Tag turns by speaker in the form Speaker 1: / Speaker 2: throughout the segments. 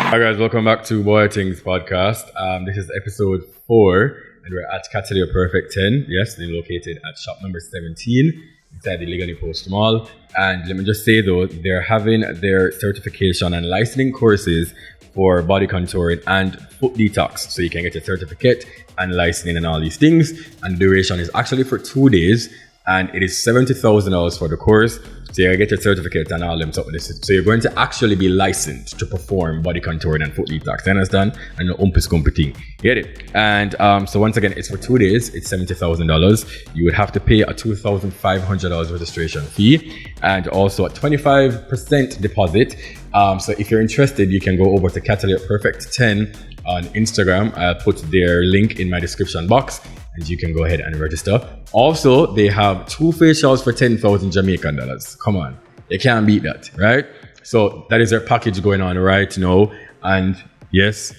Speaker 1: Hi guys, welcome back to Bwoyatingz podcast. This is episode 4 and we're at Cattleya Perfect 10. Yes, they're located at shop number 17 inside the Legally Post Mall. And let me just say though, they're having their certification and licensing courses for body contouring and foot detox. So you can get a certificate and licensing and all these things. And the duration is actually for 2 days. And it is $70,000 for the course. So you get your certificate and all them stuff. So you're going to actually be licensed to perform body contouring and foot detox. You understand? And the umpis thing. Get it? And so once again, it's for 2 days. It's $70,000. You would have to pay a $2,500 registration fee and also a 25% deposit. So if you're interested, you can go over to Cattleya Perfect 10 on Instagram. I'll put their link in my description box and you can go ahead and register. Also, they have 2 facials for 10,000 Jamaican dollars. Come on, you can't beat that, right? So that is their package going on right now. And yes,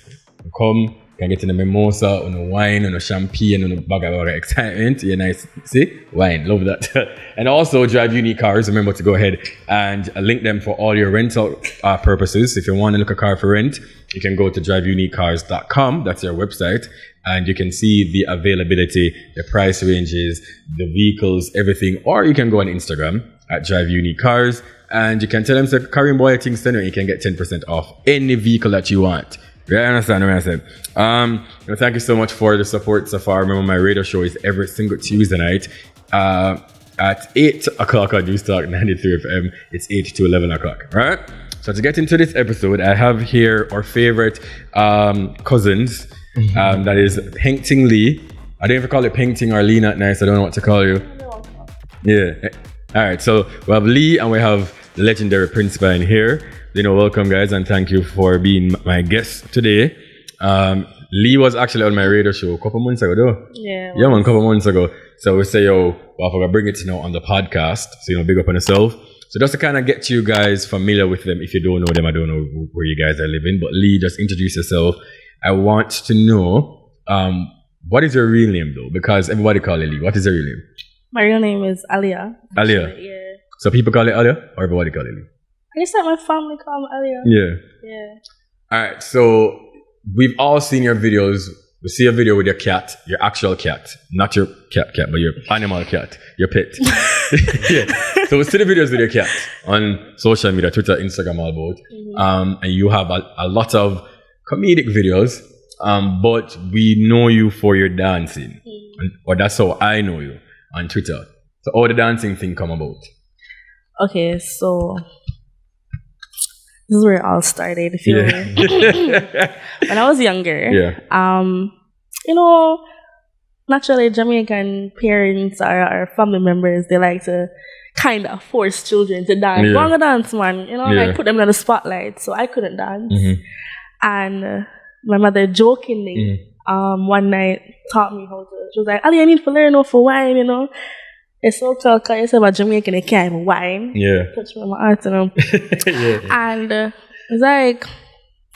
Speaker 1: come, can get in a mimosa, on a wine, on a champagne, on a bag of excitement. Yeah, nice. See, wine, love that. And also Drive Unique Cars. Remember to go ahead and link them for all your rental purposes. If you want to look a car for rent, you can go to driveuniquecars.com. That's their website. And you can see the availability, the price ranges, the vehicles, everything. Or you can go on Instagram at Drive Unique Cars. And you can tell them, say, Karim Bwoyatingz Center, you can get 10% off any vehicle that you want. Yeah, I understand what I said. Thank you so much for the support so far. Remember, my radio show is every single Tuesday night at 8 o'clock on News Talk 93 FM. It's 8 to 11 o'clock, right? So to get into this episode, I have here our favorite cousins. That is PengtingLee. I don't even call it Pengting or Lee, not nice. I don't know what to call you. Yeah. All right. So we have Lee and we have the legendary PrincePine here. Welcome guys, and thank you for being my guest today. Lee was actually on my radio show a couple months ago, though. Yeah, man, a couple months ago. So we say, well, I'm gonna bring it on the podcast. So big up on yourself. So just to kind of get you guys familiar with them, if you don't know them, I don't know where you guys are living. But Lee, just introduce yourself. I want to know what is your real name though, because everybody call it Lee. What is your real name?
Speaker 2: My real name is Cattleya.
Speaker 1: Cattleya. Yeah. So people call it Cattleya, or everybody call it Lee?
Speaker 2: I guess that my family call me Cattleya.
Speaker 1: Yeah. All right. So we've all seen your videos. We see a video with your cat, your actual cat, not your cat, but your animal cat, your pet. Yeah. So we see the videos with your cat on social media, Twitter, Instagram, all about. And you have a lot of comedic videos, but we know you for your dancing. Or that's how I know you on Twitter. So how the dancing thing come about?
Speaker 2: Okay, so this is where it all started. When I was younger, naturally Jamaican parents or family members, they like to kind of force children to dance. Go on the dance, man. Like put them in the spotlight. So I couldn't dance. And my mother jokingly one night taught me how to. She was like, Ali, I need to learn how to wine, It's so cool because you say about Jamaican, they can't even wine. Yeah. Touch me on my heart, And it's like,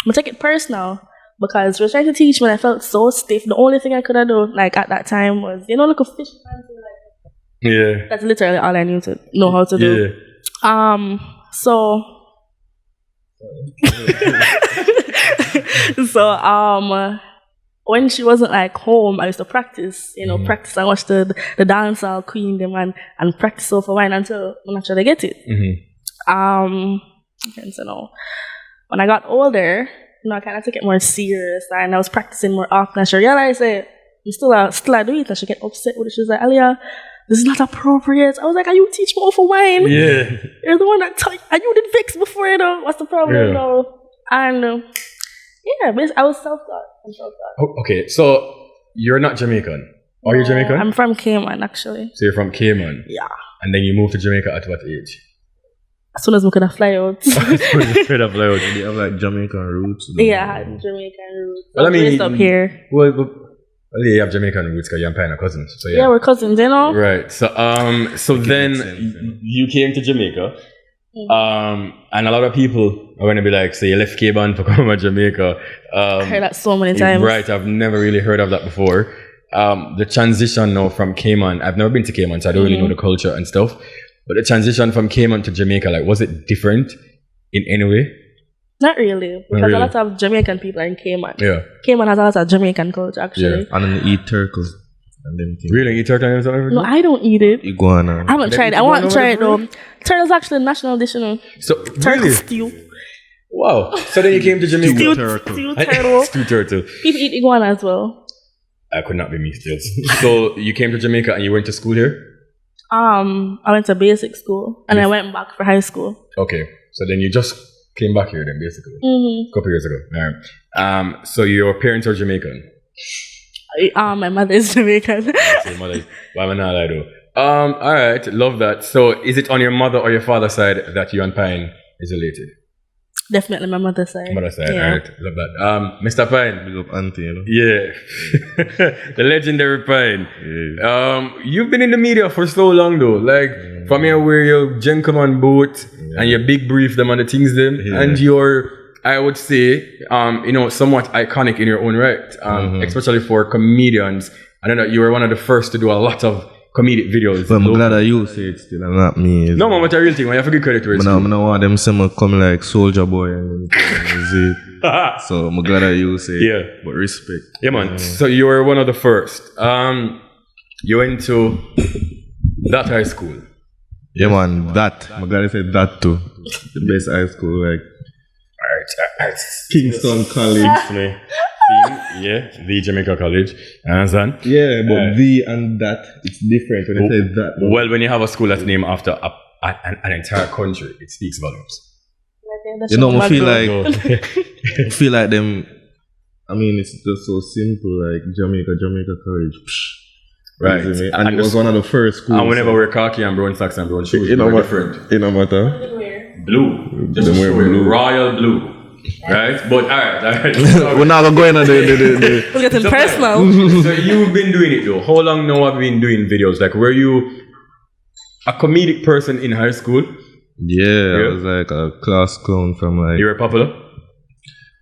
Speaker 2: I take it personal because she was trying to teach me and I felt so stiff. The only thing I could have done, like at that time, was, look a fish fancy. Yeah. That's literally all I knew to know how to do. Yeah. When she wasn't like home, I used to practice, practice and watch the dancehall queen them and practice over wine until I actually get it. When I got older, I kind of took it more serious and I was practicing more often. And she realized that I still do it, and she get upset with it. She was like, Cattleya, this is not appropriate. I was like, you teach me over wine? Yeah. You're the one that taught, and you did fix before, what's the problem, And I was self-taught.
Speaker 1: Oh, okay, so you're not Jamaican. Are you Jamaican?
Speaker 2: I'm from Cayman, actually.
Speaker 1: So you're from Cayman?
Speaker 2: Yeah.
Speaker 1: And then you moved to Jamaica at what age?
Speaker 2: As soon as we could have fly out.
Speaker 1: As soon as you could have fly out. And you have like Jamaican roots?
Speaker 2: Yeah, I had Jamaican roots. Well, I mean, raised up here.
Speaker 1: Well, you have Jamaican roots because you're Pine cousins. So
Speaker 2: yeah, we're cousins, Right.
Speaker 1: So then you came to Jamaica. And a lot of people are going to be like, say, you left Cayman for coming to Jamaica.
Speaker 2: I heard that so many times.
Speaker 1: Right, I've never really heard of that before. The transition now from Cayman, I've never been to Cayman, so I don't really know the culture and stuff. But the transition from Cayman to Jamaica, like, was it different in any way?
Speaker 2: Not really, because
Speaker 1: really?
Speaker 2: a lot of Jamaican people are in Cayman.
Speaker 1: Yeah.
Speaker 2: Cayman has a lot of Jamaican culture, actually.
Speaker 1: Yeah.
Speaker 3: And then eat turtle. And them things.
Speaker 1: Really? You turtle and something?
Speaker 2: No, I don't eat it.
Speaker 3: Iguana.
Speaker 2: I haven't tried it. I want to try it though. Turtle's actually a national dish, you know.
Speaker 1: So,
Speaker 2: Turtle
Speaker 1: really?
Speaker 2: stew.
Speaker 1: Wow. So then you came to Jamaica.
Speaker 2: Stew
Speaker 3: turtle.
Speaker 2: turtle.
Speaker 1: Stew turtle.
Speaker 2: People eat iguana as well.
Speaker 1: I could not be me still. So you came to Jamaica and you went to school here?
Speaker 2: I went to basic school and I went back for high school.
Speaker 1: Okay. So then you just came back here then, basically.
Speaker 2: Mm-hmm.
Speaker 1: A couple years ago. All right. So your parents are Jamaican?
Speaker 2: My mother is Jamaican.
Speaker 1: So your mother, why am I not allowed to? All right. Love that. So is it on your mother or your father's side that you and Pine is related?
Speaker 2: Definitely my mother's side.
Speaker 1: Mother's side.
Speaker 2: Yeah.
Speaker 1: All right. Love that. Mr. Pine.
Speaker 3: Big up auntie, you know.
Speaker 1: Yeah. The legendary Pine.
Speaker 3: Yeah.
Speaker 1: You've been in the media for so long though. Like from here where your gentleman boat and your big brief them and the things them and your, I would say, somewhat iconic in your own right. Especially for comedians. I know that you were one of the first to do a lot of comedic videos.
Speaker 3: But I'm glad that you say it still and not me.
Speaker 1: No man, what's a real thing? You have to give credit to it.
Speaker 3: I don't want them say come like Soldier Boy and so I'm glad that you say it. But respect.
Speaker 1: Yeah man. So you were one of the first. You went to that high school.
Speaker 3: Yeah man, that. I'm glad I said that too. The best high school, like
Speaker 1: Alright.
Speaker 3: Kingston College.
Speaker 1: Yeah, the Jamaica College. Understand?
Speaker 3: Yeah, but the and that, it's different when I say that.
Speaker 1: Well, when you have a school that's named after an entire country, it speaks volumes.
Speaker 3: You know, I feel like them. I mean, it's just so simple, like Jamaica College.
Speaker 1: Right.
Speaker 3: And it was one of the first schools.
Speaker 1: And whenever we're khaki and brown socks and brown shoes, we're different.
Speaker 3: It don't matter.
Speaker 1: Blue. Just
Speaker 3: Them wear blue.
Speaker 1: Royal blue. Right? But alright.
Speaker 3: We're not going to the
Speaker 2: We're getting personal.
Speaker 1: So you've been doing it though. How long now have you been doing videos? Like, were you a comedic person in high school?
Speaker 3: Yeah, I was like a class clown from like.
Speaker 1: You were popular?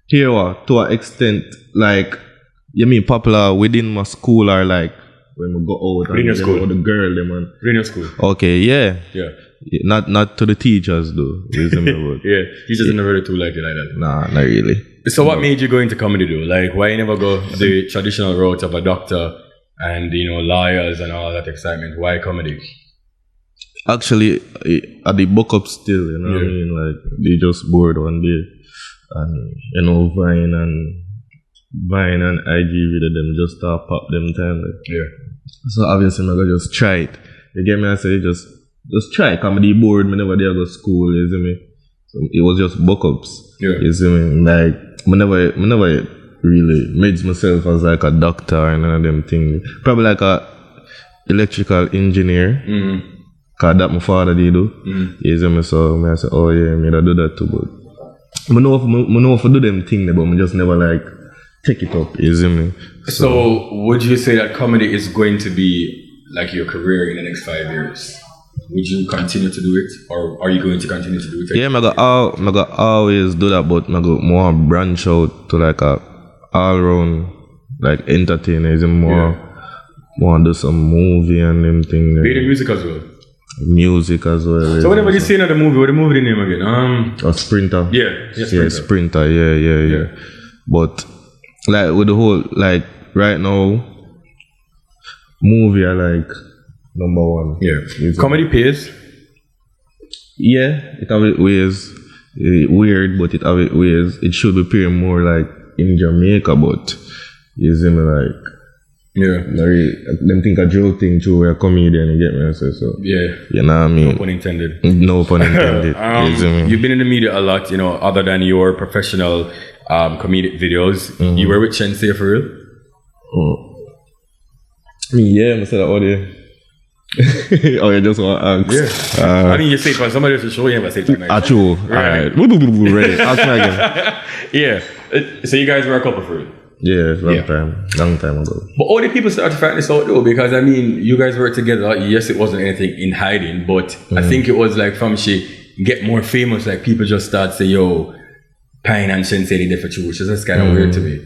Speaker 3: Here, to an extent, like, you mean popular within my school or like when we go out
Speaker 1: within your school?
Speaker 3: Or the girl, them man.
Speaker 1: Within your school?
Speaker 3: Okay, yeah.
Speaker 1: Yeah.
Speaker 3: Not to the teachers though.
Speaker 1: Yeah, teachers never really too like it like that.
Speaker 3: Nah, not really.
Speaker 1: So what made you go into comedy though? Like, why you never go the traditional route of a doctor and lawyers and all that excitement? Why comedy?
Speaker 3: Actually, at the book up still, you know what I mean? Like, they just bored one day. And, Vine and IG video them just start pop them time. Like. Yeah. So obviously, I'm going to just try it. You get me? I say, just try comedy board whenever they go to school, you see me? So it was just book ups. Yeah. You see me? Like, whenever really made myself as like a doctor and none of them things. Probably like a electrical engineer. Mm-hmm. Cause that my father did do. Mm-hmm. You see me? So I say, oh yeah, I do that too. But I know if I do them things, but I just never like take it up. You see me?
Speaker 1: So would you say that comedy is going to be like your career in the next 5 years? Would you continue to do it, or are you going to continue to do it?
Speaker 3: Yeah, I go always do that, but I go more branch out to like a all round like entertainer. Is more do some movie and them thing.
Speaker 1: Be the music as well.
Speaker 3: Music as well.
Speaker 1: So whenever you see another movie, what the movie name again?
Speaker 3: A Sprinter.
Speaker 1: Yeah,
Speaker 3: Sprinter. Yeah. But like with the whole like right now, movie I like number one.
Speaker 1: Yeah. Comedy pays?
Speaker 3: Yeah, it have its ways. Weird, but it have its ways. It should be paying more like in Jamaica, but you see me like them think a joke thing too, we're a comedian, you get me? So
Speaker 1: yeah.
Speaker 3: You know what I mean?
Speaker 1: No pun intended.
Speaker 3: No pun intended. You see me?
Speaker 1: You've been in the media a lot, other than your professional comedic videos. Mm-hmm. You were with Shenseea for real?
Speaker 3: Yeah, I said that audio. Oh, you just want to ask?
Speaker 1: Yeah. I mean, you say it for somebody else to show you, but say it for me.
Speaker 3: True. Alright. Ready. Ask me again.
Speaker 1: Yeah. So you guys were a couple for real?
Speaker 3: Yeah, long time ago.
Speaker 1: But all the people started to find this out though, because I mean, you guys were together. Yes, it wasn't anything in hiding, but I think it was like from she get more famous, like people just start say, yo, Pine and Shenseea did for true, which is just kind of weird to me.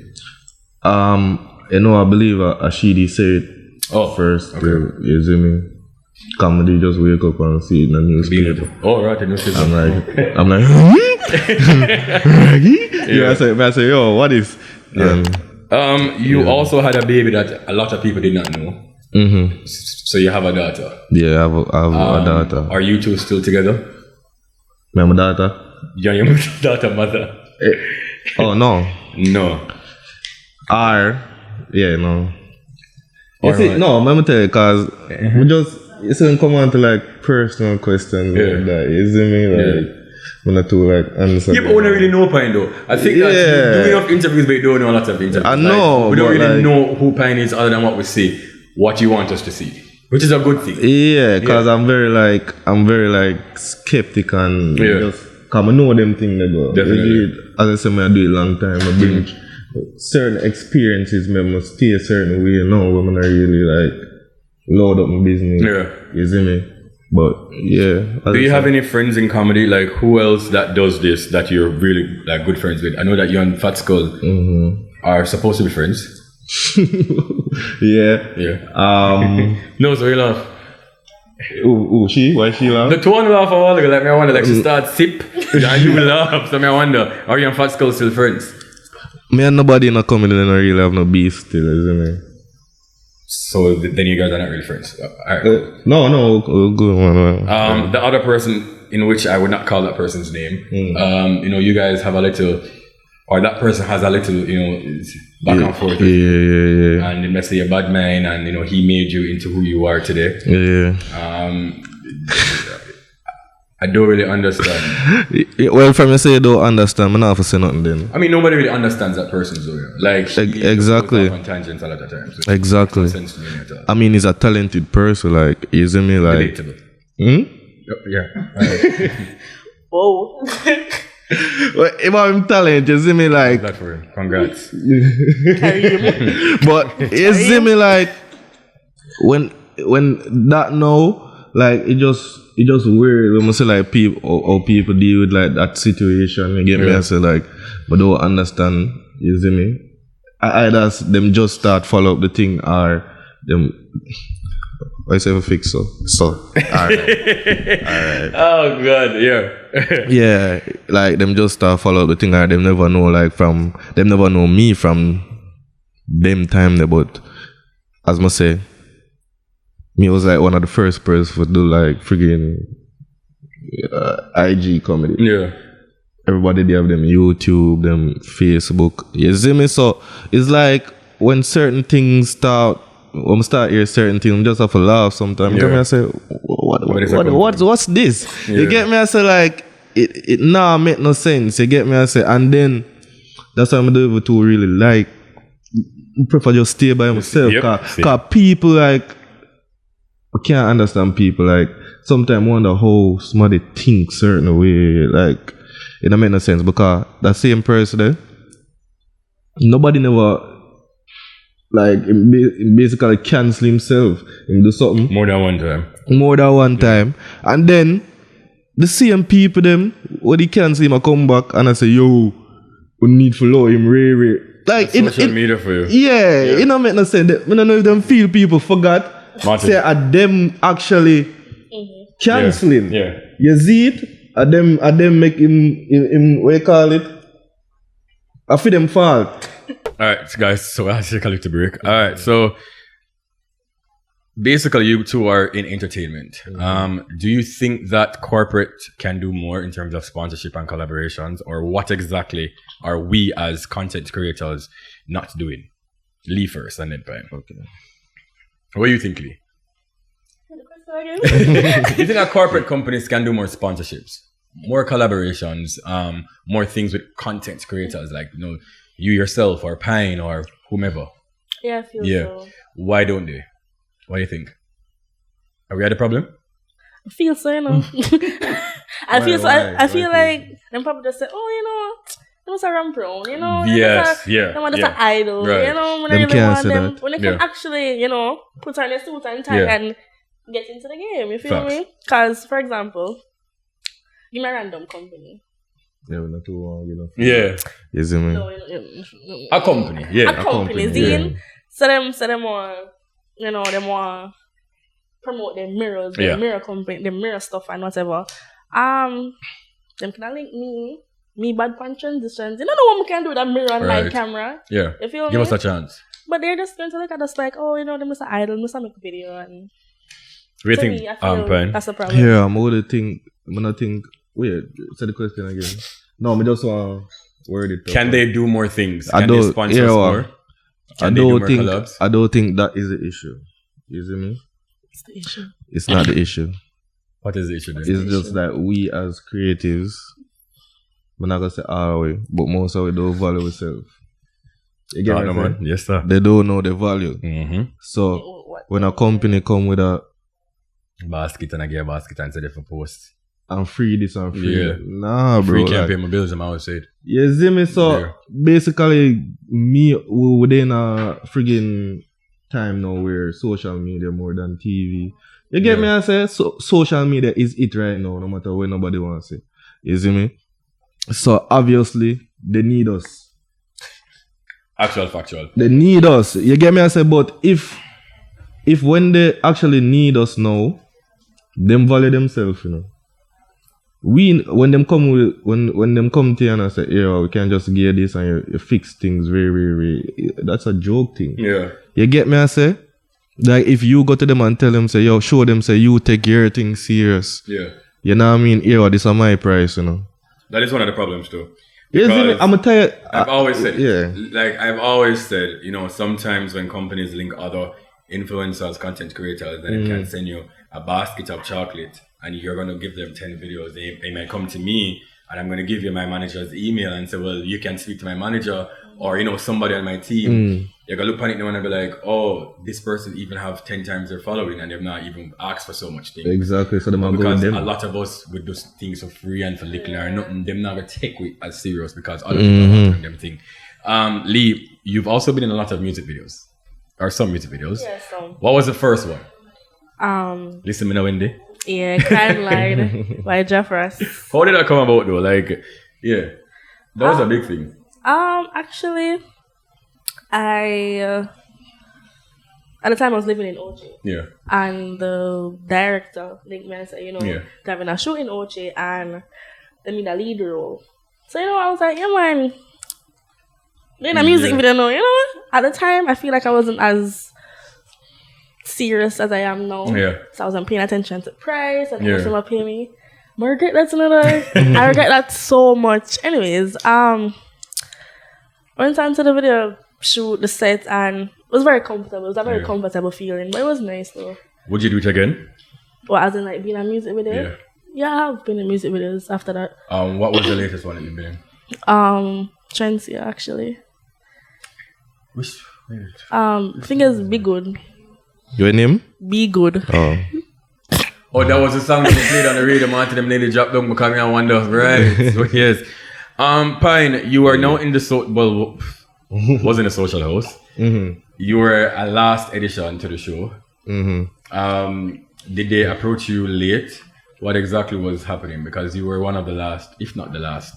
Speaker 3: I believe Ashidi said it first. Okay. You see me? Comedy, just wake up and see it in the newspaper.
Speaker 1: Oh, right, the newspaper.
Speaker 3: I'm like, I say, yo, what is?
Speaker 1: You also had a baby that a lot of people did not know.
Speaker 3: Mm-hmm.
Speaker 1: So you have a daughter.
Speaker 3: Yeah, I have a daughter.
Speaker 1: Are you two still together?
Speaker 3: Me and my daughter.
Speaker 1: You're your daughter, mother.
Speaker 3: Oh no.
Speaker 1: No.
Speaker 3: No. You see, no, let me tell you, cause we just it's gonna come on to like personal questions like that. You see me, like I'm not too like answer.
Speaker 1: Yeah, but we don't really know Pine though. I think that you do enough interviews, but you don't know a lot of interviews.
Speaker 3: I know,
Speaker 1: we don't really know who Pine is other than what we see, what you want us to see, which is a good thing.
Speaker 3: Yeah, cause I'm very like skeptic and just cause I know them things they go.
Speaker 1: Definitely.
Speaker 3: As I said, I do it a long time. I bring certain experiences, I must stay a certain way. Now, when I really like load up my business. Yeah. You see me? But yeah.
Speaker 1: Do you have any friends in comedy? Like who else that does this that you're really like good friends with? I know that you and Fat Skull are supposed to be friends.
Speaker 3: Yeah.
Speaker 1: No, so you laugh.
Speaker 3: She? Why she laugh?
Speaker 1: The one laugh a while ago, like me I wonder, like she starts sip and you laugh. So me I wonder, are you and Fat Skull still friends?
Speaker 3: Me and nobody in a comedy don't really have no beef still, isn't it?
Speaker 1: So then you guys are not really friends. Right.
Speaker 3: No, good one.
Speaker 1: The other person, in which I would not call that person's name, you guys have a little, or that person has a little, back and forth.
Speaker 3: Yeah.
Speaker 1: And let's say a bad man, and he made you into who you are today.
Speaker 3: Yeah.
Speaker 1: I don't really understand.
Speaker 3: Well, from you say you don't understand, I'm not have to say nothing then.
Speaker 1: I mean, nobody really understands that person, so like
Speaker 3: exactly.
Speaker 1: On tangents a lot of times. So
Speaker 3: exactly.
Speaker 1: No sense to me at all.
Speaker 3: I mean, he's a talented person, like, you see me, like.
Speaker 1: Debatable.
Speaker 3: Yeah.
Speaker 2: Whoa.
Speaker 3: Well, if I'm talented, you see me, like.
Speaker 1: That for him. Congrats.
Speaker 3: But you see me, like, when that now, like, it just weird when I say like people deal with like that situation. You get me? I say like, but don't understand. You see me? Either them just start follow up the thing or them. I say fix so. Alright.
Speaker 1: Oh God, yeah.
Speaker 3: Yeah, like them just start follow up the thing or them never know them never know me from them time there. But as I say. Me was like one of the first persons to do like friggin' IG comedy.
Speaker 1: Yeah.
Speaker 3: Everybody they have them YouTube, them Facebook. You see me? So it's like when certain things start hear certain things, I just have to laugh sometimes. You get me? I say, what's this? Yeah. You get me? I say like it now make no sense. You get me? I say, and then that's why I'm able to really like prefer just stay by myself. Cause people like I can't understand people like sometimes wonder how somebody think certain way like it don't make no sense because that same person there nobody never like basically cancel himself and do something
Speaker 1: more than one time
Speaker 3: and then the same people them when he cancel him I come back and I say yo we need to follow him really like
Speaker 1: social media for you
Speaker 3: it don't make no sense I don't know if them feel people forgot
Speaker 1: Martin.
Speaker 3: Say at them actually cancelling.
Speaker 1: Yeah.
Speaker 3: You see it? At them make him what you call it? I feel them fault.
Speaker 1: Alright, guys, so I'll take a little break. Alright, so basically you two are in entertainment. Do you think that corporate can do more in terms of sponsorship and collaborations, or what exactly are we as content creators not doing? Lee first and then Pine. Okay. What do you think, Lee? Do you think that corporate companies can do more sponsorships, more collaborations, more things with content creators like you yourself or Pine or whomever?
Speaker 2: Yeah, I feel so.
Speaker 1: Why don't they? What do you think? Are we at a problem?
Speaker 2: I feel so, I feel like them probably just say, it was a rampron,
Speaker 1: Yes,
Speaker 2: Them just an idol,
Speaker 1: right.
Speaker 2: When I really want them, when they can actually, put on their suit and tie and get into the game, you feel me? Because, for example, give me a random company.
Speaker 3: Yeah, we're not too long,
Speaker 1: Yeah.
Speaker 3: Yes, I mean.
Speaker 1: A company, yeah.
Speaker 2: A company, Zine. So them want, them want promote their mirrors, their mirror company, their mirror stuff and whatever. Them can link me me bad pan transitions. You don't know what we can do with a mirror and light camera.
Speaker 1: Yeah.
Speaker 2: You feel
Speaker 1: Give
Speaker 2: me?
Speaker 1: us a chance.
Speaker 2: But they're just going to look at us like, oh, you know, they must have idle, must have make a video. And
Speaker 1: What do you think, Pine?
Speaker 2: that's the problem.
Speaker 3: Yeah, I'm going to think, wait, say the question again. No, I just want to word it.
Speaker 1: Can they do more things? Can they sponsor more?
Speaker 3: I don't think that is the issue. You see me?
Speaker 2: It's the issue.
Speaker 3: It's not the issue.
Speaker 1: What is the issue then?
Speaker 3: It's just that we as creatives, we're not going to say our way, but most of we don't value ourselves. You get what I'm saying?
Speaker 1: Yes, sir.
Speaker 3: They don't know the value.
Speaker 1: Mm-hmm.
Speaker 3: So, when a company come with a
Speaker 1: basket and I get a basket and say they for post.
Speaker 3: I'm free this and free.
Speaker 1: Yeah.
Speaker 3: Nah, bro.
Speaker 1: Free can't pay my bills, I'm always said.
Speaker 3: You see me? So, basically, me within a friggin' time now where social media more than TV. You get me? I say social media is it right now, no matter what nobody wants it. You see me? So, obviously, they need us.
Speaker 1: Factual.
Speaker 3: They need us. You get me? I say, but if when they actually need us now, them value themselves, you know. When them come to you and I say, yeah, we can just get this and you fix things very, very, very. That's a joke thing.
Speaker 1: Yeah.
Speaker 3: You get me? I say, like if you go to them and tell them, say, yo, show them, say, you take your thing serious.
Speaker 1: Yeah.
Speaker 3: You know what I mean? Here, this is my price, you know.
Speaker 1: That is one of the problems too.
Speaker 3: Yes, I'm tired.
Speaker 1: I've always said,
Speaker 3: yeah.
Speaker 1: Like I've always said, you know, sometimes when companies link other influencers, content creators, then it can send you a basket of chocolate and you're going to give them 10 videos. They might come to me and I'm going to give you my manager's email and say, well, you can speak to my manager or, you know, somebody on my team. You're going to look on it now and be like, oh, this person even have 10 times their following and they've not even asked for so much things.
Speaker 3: Exactly. So
Speaker 1: because a lot of us would do things for free and for little or nothing, them not going to take it as serious because other people are doing them thing. Lee, you've also been in a lot of music videos or some music videos.
Speaker 2: Yeah, some.
Speaker 1: What was the first one? Listen, me now, Wendy.
Speaker 2: Yeah, Crime Line by Jeff Ross.
Speaker 1: How did that come about though? Like, yeah, that was a big thing.
Speaker 2: Actually, at the time I was living in OJ.
Speaker 1: Yeah.
Speaker 2: And the director linked me and said, you know, they're having a show in OJ and they need a lead role. So, you know, I was like, yeah, man, doing a music video now, you know. At the time, I feel like I wasn't as serious as I am now.
Speaker 1: Yeah.
Speaker 2: So I wasn't paying attention to price and how much they pay me. But I regret that another. I regret that so much. Anyways, went on to the video shoot, the set, and it was very comfortable. It was a very comfortable feeling, but it was nice though. Would
Speaker 1: you do it again?
Speaker 2: Well, as in like being a music video? Yeah, I have been in music videos after that.
Speaker 1: What was the latest one that you've been in?
Speaker 2: Shenseea actually.
Speaker 1: Which?
Speaker 2: I think it's Be Good.
Speaker 3: Your name?
Speaker 2: Be Good.
Speaker 1: Oh, that was a song that they played on the radio. Man, them nearly dropped down because I wonder. Right. So yes. Pine, you are now in the was in a social house. You were a last edition to the show. Did they approach you late? What exactly was happening? Because you were one of the last, if not the last,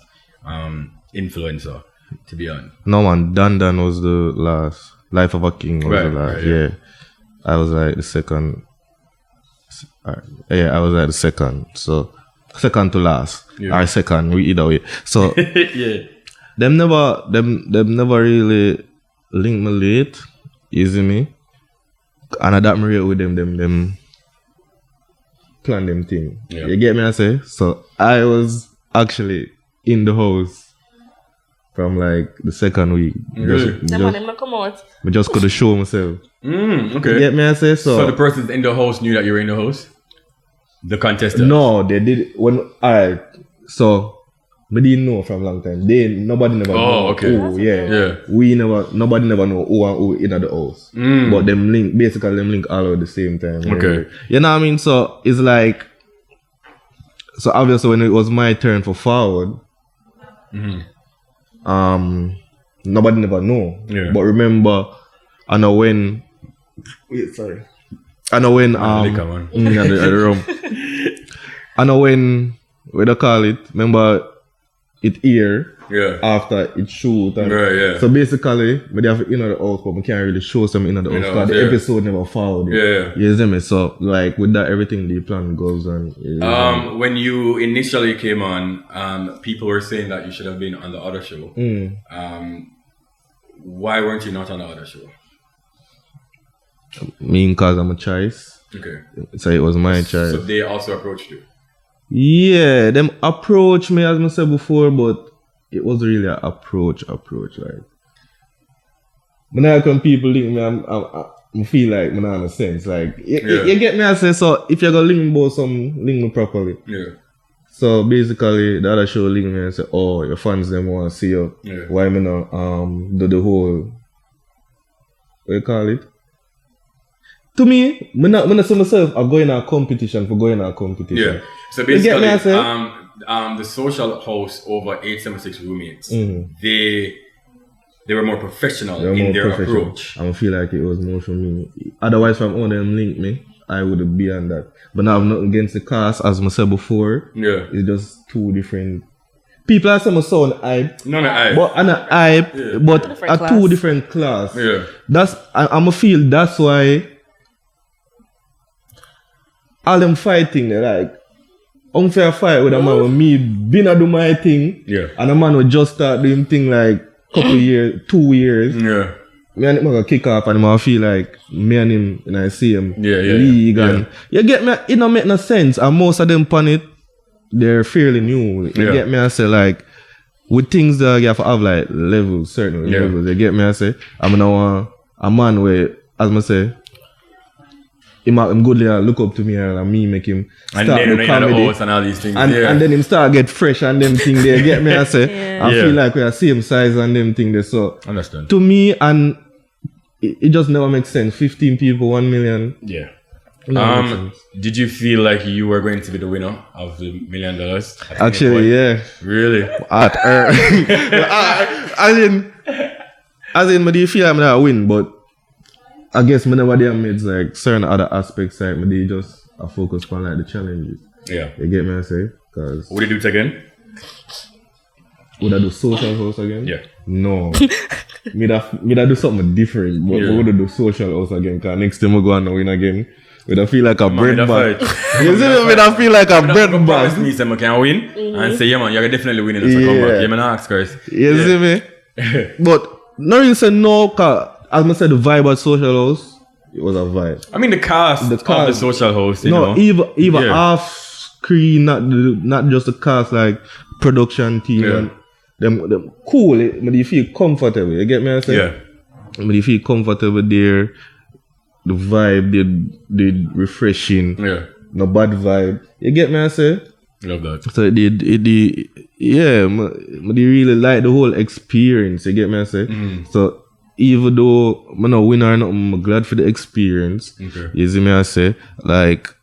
Speaker 1: influencer to be on.
Speaker 3: No man, Dan was the last. Life of a King was the last. Yeah. I was like the second. I was like the second. So second to last. Or second, either way. So them never really linked me late. You see me? And I got married with them plan them thing. You get me I say? So I was actually in the house from like the second week. Just could show myself.
Speaker 1: Okay.
Speaker 3: You get me I say? So
Speaker 1: the persons in the house knew that you were in the house? The contestants?
Speaker 3: No, they did so we didn't know from a long time. Nobody never know.
Speaker 1: Oh, okay.
Speaker 3: Nobody never know who and who in the house. But them link all at the same time.
Speaker 1: Okay.
Speaker 3: You know what I mean? So it's like, so obviously when it was my turn for forward, nobody never know. But remember, I know when the room. I know when they call it. Remember, it air
Speaker 1: Yeah.
Speaker 3: after it shoot. And
Speaker 1: Right, yeah.
Speaker 3: So basically, but they have in the house, but we can't really show some in the house because the episode never followed it.
Speaker 1: Yeah.
Speaker 3: You see me? So like with that, everything the plan goes on.
Speaker 1: When you initially came on, people were saying that you should have been on the other show. Why weren't you not on the other show?
Speaker 3: Me cause I'm a choice.
Speaker 1: Okay.
Speaker 3: So it was my choice.
Speaker 1: So they also approached you?
Speaker 3: Yeah, them approached me as I said before, but it was really an approach. Like, when I come people link me, I feel like I'm not in a sense. Like, you get me? I say, so if you're gonna link me about something, link me properly.
Speaker 1: Yeah.
Speaker 3: So basically, the other show link me and say, oh, your fans them want to see you.
Speaker 1: Yeah.
Speaker 3: Why me not do the whole, what you call it? To me, I'm not see myself I'm going a competition for going a competition.
Speaker 1: Yeah. So basically, the social host over 876 roommates, they were more professional in their approach.
Speaker 3: I feel like it was more for me. Otherwise, from all them link me, I would be on that. But now I'm not against the cast, as I said before. Yeah. It's just two different people. I say my sound hype.
Speaker 1: No, hype.
Speaker 3: But I'm a hype, but a two different class.
Speaker 1: Yeah.
Speaker 3: That's I'm feel that's why all them fighting, they like unfair fight with a man with me been a do my thing. Yeah. And a man will just start doing thing like couple years, 2 years. Yeah. Me and him gonna kick off and I feel like me and him and I see him league and you get me, it don't make no sense. And most of them on it, they're fairly new. You get me, I say like with things that you have to have like levels, certain levels. You get me, I say I'm gonna want a man where, as I say, him good there, look up to me and me make him start the comedy
Speaker 1: and all these things.
Speaker 3: And then him start get fresh and them thing there. Get me, I say I feel like we are same size and them thing there. So
Speaker 1: understand.
Speaker 3: To me, and it just never makes sense. 15 people, 1 million.
Speaker 1: Yeah. Did you feel like you were going to be the winner of the $1 million?
Speaker 3: Actually, yeah.
Speaker 1: Really?
Speaker 3: As in, do you feel like I'm gonna win? But I guess whenever they made like certain other aspects, like they just focus on like the challenges.
Speaker 1: Yeah.
Speaker 3: You get me, I say? Cause
Speaker 1: would you do it again?
Speaker 3: Would I do social house again?
Speaker 1: Yeah.
Speaker 3: No. me do something different, but we would do social house again. Cause next time we go and win again. I feel like a bread bag. You see me? I feel like a bread bag.
Speaker 1: Promise me say I can win and say, yeah man, you're definitely winning if I come back. Yeah man, ask first.
Speaker 3: You see me? But not really say no, cause as I said, the vibe at social house, it was a vibe.
Speaker 1: I mean the cast of the social house, you know.
Speaker 3: Even off screen, not just the cast, like production team and them cool. But you feel comfortable. You get me? I say? Yeah. But you feel comfortable there. The vibe, they refreshing. Yeah. No bad vibe. You get me? I say?
Speaker 1: Love that.
Speaker 3: So they really like the whole experience. You get me? I say? So even though I'm not winner or nothing, I'm glad for the experience. Okay. You see me? I say? Like,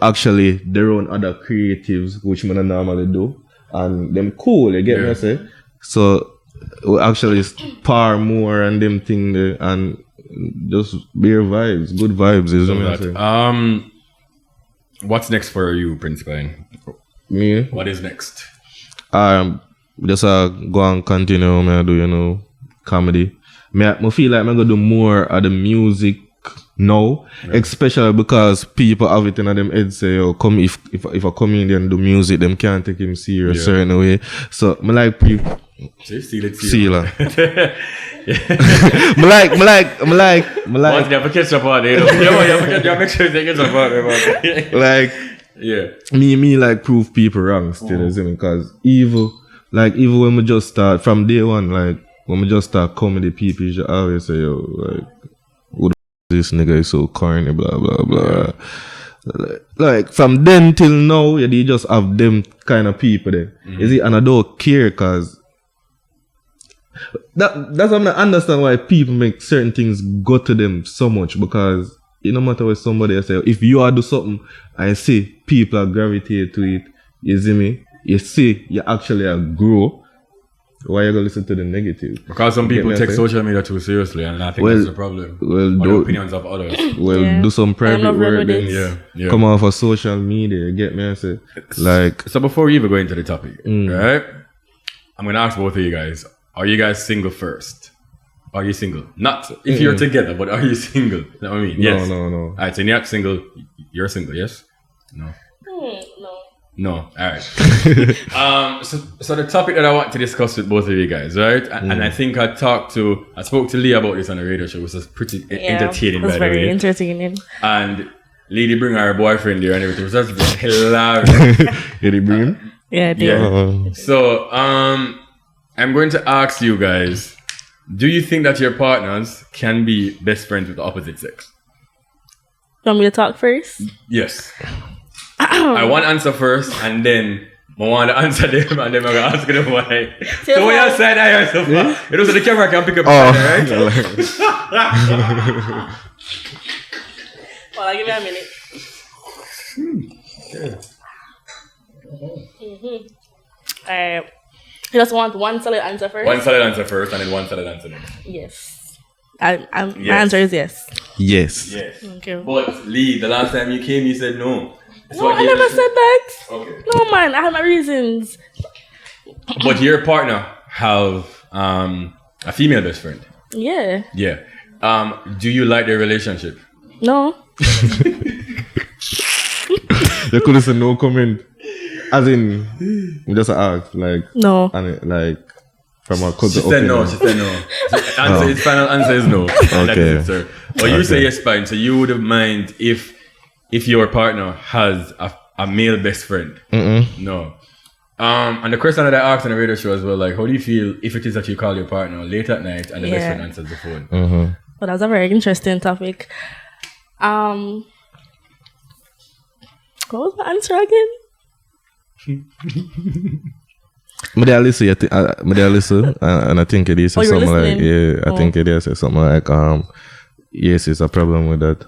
Speaker 3: actually, their own other creatives, which I normally do. And them cool, you get me? I say? So, we actually spar more and them thing there. And just bare vibes, good vibes, isn't it?
Speaker 1: What's next for you, Prince Pine?
Speaker 3: Me?
Speaker 1: What is next?
Speaker 3: Just go and continue me do, you know, comedy. I feel like I'm gonna do more of the music now, especially because people have it in them heads say, oh, come if a comedian do music, them can't take him serious a certain way. So I like people. Sealer. I like.
Speaker 1: Once you have to catch up on it, you make sure they get up on it.
Speaker 3: Like, me like prove people wrong still, because even when we just start from day one, like when we just start comedy, people you always say, yo, like, who the this nigga is so corny, blah blah blah. Like from then till now, you just have them kind of people there. You see, and I don't care because that's why I understand why people make certain things go to them so much, because it no matter what somebody say, if you are do something and see people are gravitate to it, you see me, you see you actually grow. Why you gonna listen to the negative?
Speaker 1: Because some people take social media too seriously, and I think that's the problem. The opinions of others.
Speaker 3: Do some private work then. Come off of social media. Get me? I say, like.
Speaker 1: So before we even go into the topic, right? I'm gonna ask both of you guys. Are you guys single first? Are you single? Not if you're together, but are you single? You know what I mean? Yes.
Speaker 3: No.
Speaker 1: Alright, so you're not single. You're single, yes? No. No. Alright. So the topic that I want to discuss with both of you guys, right? And I think I spoke to Lee about this on the radio show, which was pretty entertaining, by the way.
Speaker 2: It was very entertaining.
Speaker 1: And Lee did bring her boyfriend there and everything. It was just hilarious.
Speaker 3: Did he bring him?
Speaker 2: Yeah, I did.
Speaker 1: Yeah. So I'm going to ask you guys, do you think that your partners can be best friends with the opposite sex?
Speaker 2: You want me to talk first?
Speaker 1: Yes. I want to answer first, and then I want to answer them, and then I'm going to ask them why. So when you said I so far, it was the camera can pick up right?
Speaker 2: Well, I'll give you a minute. Alright. You just want one solid answer first?
Speaker 1: One solid answer first, and then one solid answer next.
Speaker 2: Yes. My answer is yes.
Speaker 3: Yes.
Speaker 2: Okay.
Speaker 1: But Lee, the last time you came, you said no.
Speaker 2: No, I never said that.
Speaker 1: Okay.
Speaker 2: No, man, I have my reasons.
Speaker 1: But your partner have a female best friend.
Speaker 2: Yeah.
Speaker 1: Yeah. Do you like their relationship?
Speaker 2: No.
Speaker 3: You could have said no comment. As in, just ask, like,
Speaker 2: no.
Speaker 3: And like, from a cousin.
Speaker 1: She said no. His final answer is no.
Speaker 3: Okay.
Speaker 1: That is it, sir. But you say yes, fine. So you wouldn't mind if your partner has a male best friend? No. And the question that I asked on the radio show as well, like, how do you feel if it is that you call your partner late at night and the best friend answers the phone?
Speaker 2: Well, that was a very interesting topic. What was the answer again?
Speaker 3: I listen, and I think it is something like, I think it is something like, yes, it's a problem with that.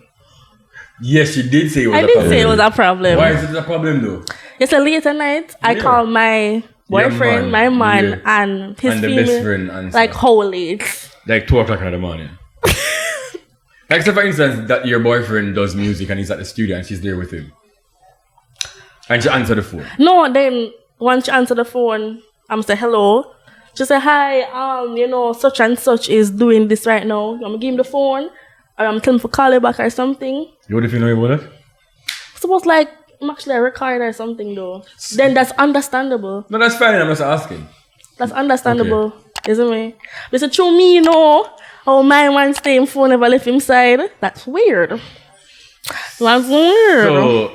Speaker 1: Yes, you did say it was
Speaker 2: a problem. I did say it was a problem.
Speaker 1: Why is it a problem though?
Speaker 2: It's a late at night. I call my boyfriend, my man, and his female,
Speaker 1: best friend
Speaker 2: like how late?
Speaker 1: Like 2 o'clock in the morning. Like, so for instance, that your boyfriend does music and he's at the studio and she's there with him. And she answer the phone. No,
Speaker 2: then once she answer the phone, I'm say hello. She say hi. Such and such is doing this right now. I'm gonna give him the phone, or I'm telling him to call you back or something.
Speaker 1: You would if you know about that?
Speaker 2: Suppose like I'm actually a recorder or something though. Then that's understandable.
Speaker 1: No, that's fine. I'm just asking.
Speaker 2: That's understandable, isn't it? But so through me, how my man stay in phone never left him side. That's weird. That's weird.
Speaker 1: So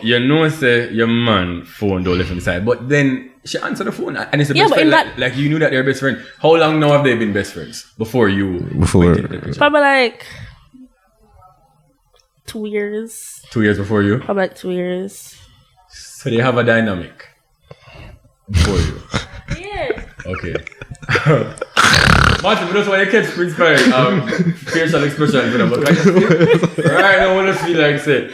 Speaker 1: say your man phone don't left him side, but then she answered the phone and it's a best friend. Like you knew that they're best friend. How long now have they been best friends before you?
Speaker 2: Probably like 2 years.
Speaker 1: 2 years before you?
Speaker 2: Probably like 2 years.
Speaker 1: So they have a dynamic before you.
Speaker 2: Yeah.
Speaker 1: Okay. Martin, that's why you catch PrincePine facial expressions, but right now, I want to feel like say,